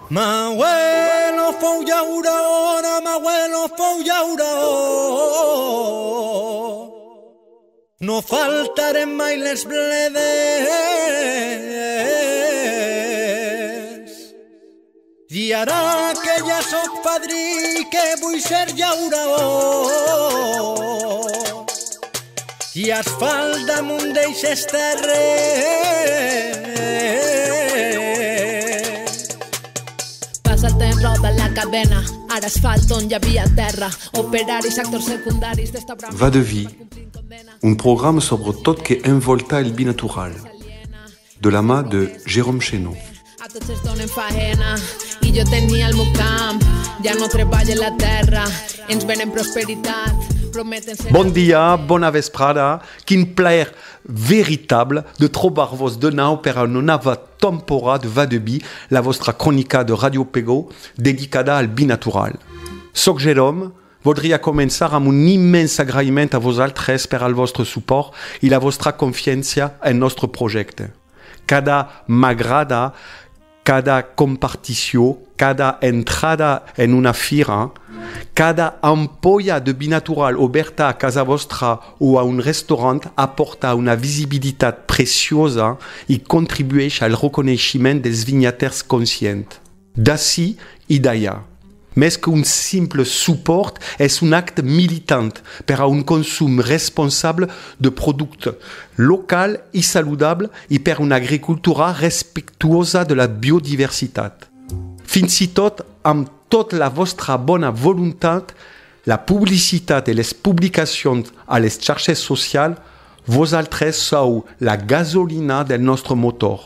Ma abuelo fue llaurona, ma abuelo fue llauró. No faltaré mai les bledes. I ara que ja soc padrí, que vull ser llaurador. I asfalt damunt d'eixes terres. Passa el temps, roda la cadena, ara asfalt on hi havia terra, operaris, actors secundaris d'esta brama. Va de vie, un programme sobre tot que envolta el binatural, de la mà de Jérôme Chénaud. A tots es donen faena i jo tenia el meu camp, ja no treballo en la terra, ens venen prosperitat, prometen ser... Bon dia, bona vesprada, quin plaer veritable de trobar-vos de nou per a una nova temporada de Va de Bi, la vostra crònica de Radio Pego dedicada al binatural. Soc Jérôme, voldria començar amb un immens agraïment a vosaltres per al vostre suport i la vostra confiança en nostre projecte. Cada m'agrada, cada compartició, cada entrada en una fira, cada ampolla de binatural oberta a casa vostra o a un restaurant aporta una visibilitat preciosa i contribueix al reconeixement dels vinyaters conscients, d'ací i d'allà. Més que un simple suport, és un acte militant per a un consum responsable de productes locals i saludables i per una agricultura respectuosa de la biodiversitat. Fins i tot, amb tota la vostra bona voluntat, la publicitat i les publicacions a les xarxes socials, vosaltres sou la gasolina del nostre motor.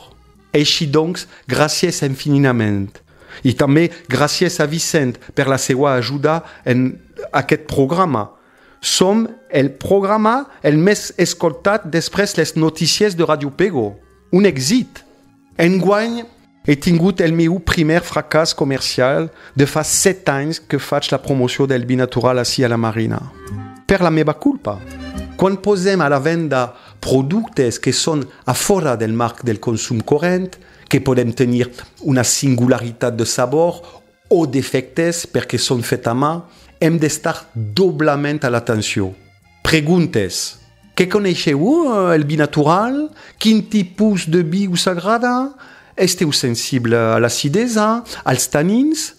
Així doncs, gràcies infinitament. I també gràcies a Vicent per la seva ajuda en aquest programa. Som el programa el més escoltat després les notícies de Radio Pego. Un èxit. Enguany he tingut el meu primer fracàs comercial de fa 7 anys que faig la promoció del binatural ací a la Marina. Per la meva culpa. Quan posem a la venda productes que són a fora del marc del consum corrent, que podem tenir una singularitat de sabor o defectes perquè són fets a mà, hem d'estar doblement a l'atenció. Preguntes. Què coneixeu, el binatural? Quin tipus de vi us agrada? Esteu sensible a l'acidesa, als tanins?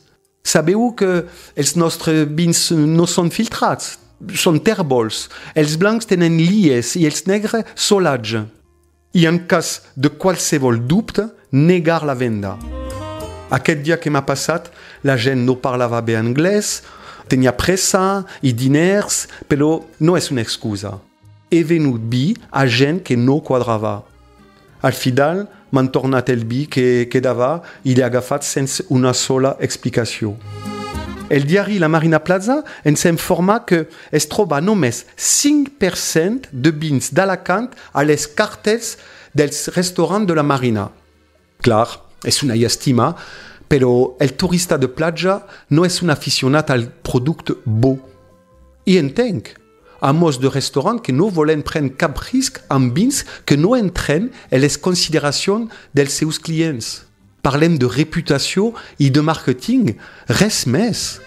Sabeu que els nostres vins no són filtrats, són tèrbols. Els blancs tenen lies i els negres solatge. I en cas de qualsevol dubte, negar la venda. Aquest dia que m'ha passat, la gent no parlava bé anglès, tenia pressa i diners, però no és una excusa. He venut vi a gent que no quadrava. Al final, m'han tornat el vi que quedava i l'he agafat sense una sola explicació. El diari La Marina Plaza ens informa que es troba només 5% de vins d'Alacant a les cartes dels restaurants de la Marina. Clar, és una llàstima, però el turista de platja no és un aficionat al producte bo. I entenc, amos de restaurant que no volen prendre cap risc amb vins que no entren en les consideracions dels seus clients. Parlem de reputació i de màrqueting, res més.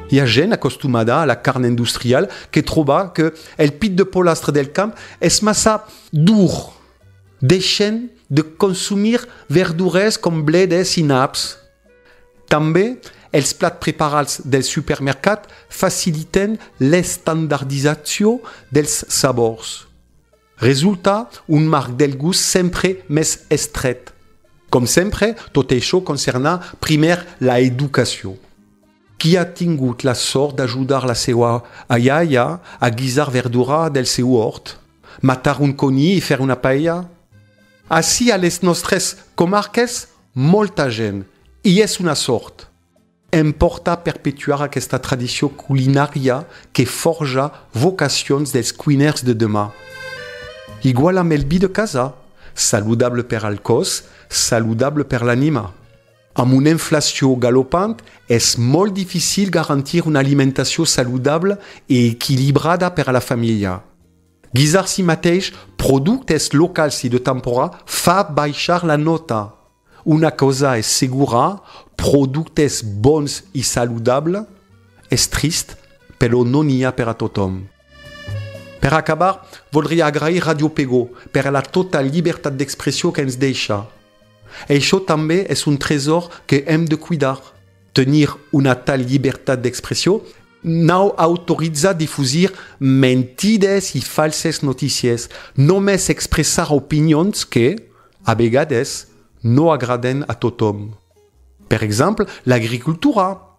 Hi ha gent acostumada a la carn industrial que troba que el pit de pollastre del camp és massa dur. Deixen de consumir verdures com bledes i naps. També els plats preparats del supermercat faciliten l'estandardització dels sabors. Resulta un marc del gust sempre més estret. Com sempre, tot això concerna primer la educació. Qui ha tingut la sort d'ajudar la seva iaia a guisar verdura del seu hort, matar un conill i fer una paella? Ací a les nostres comarques, molta gent, i és una sort. Importa perpetuar aquesta tradició culinària que forja vocacions dels cuiners de demà. Igual amb el vi de casa, saludable per al cos, saludable per l'ànima. Amb una inflació galopant, és molt difícil garantir una alimentació saludable i equilibrada per a la família. Guisar si mateix productes locals i de temporada fa baixar la nota. Una cosa és segura, productes bons i saludables és trist, però no n'hi ha per a tothom. Per acabar, voldria agrair Radio Pego per la total llibertat d'expressió que ens deixa. I això també és un tresor que hem de cuidar. Tenir una tal llibertat d'expressió no autoritza difusir mentides i falses notícies, només expressar opinions que, a vegades, no agraden a tothom. Per exemple, l'agricultura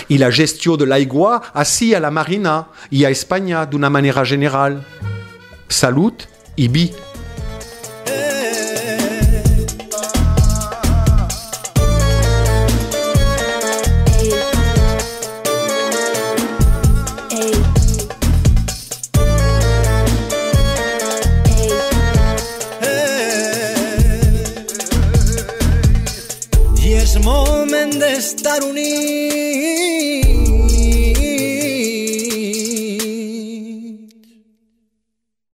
i la gestió de l'aigua ací a la Marina i a Espanya d'una manera general. Salut i vi! I és moment d'estar units